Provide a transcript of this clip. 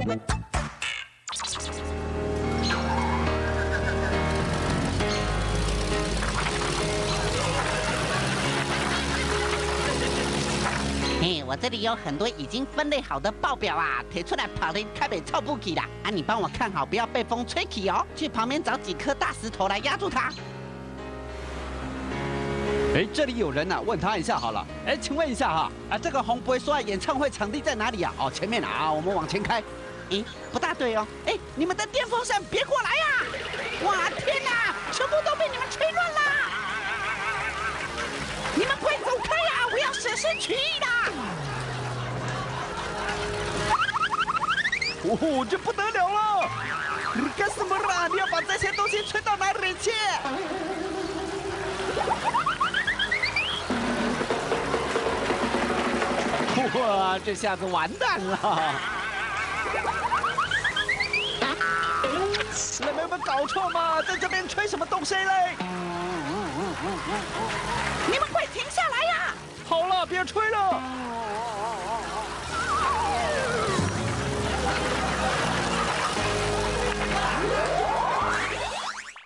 嘿，我这里有很多已经分类好的报表啊，贴出来跑đến台北臭不起啦！啊，你帮我看好，不要被风吹起哦。去旁边找几颗大石头来压住它。哎，这里有人呐，问他一下好了。哎，请问一下哈，啊，这个红不会说演唱会场地在哪里啊？哦，前面啊，我们往前开。咦，不大对哦。哎，你们的电风扇别过来呀！哇，天哪，全部都被你们吹乱啦！你们快走开呀！我要舍身取义啦！哦，这不得了了！你干什么啦？你要把这些东西吹到哪里去？哇，这下子完蛋了！你们有没有搞错吗？在这边吹什么东西嘞？你们快停下来呀！好了，别吹了。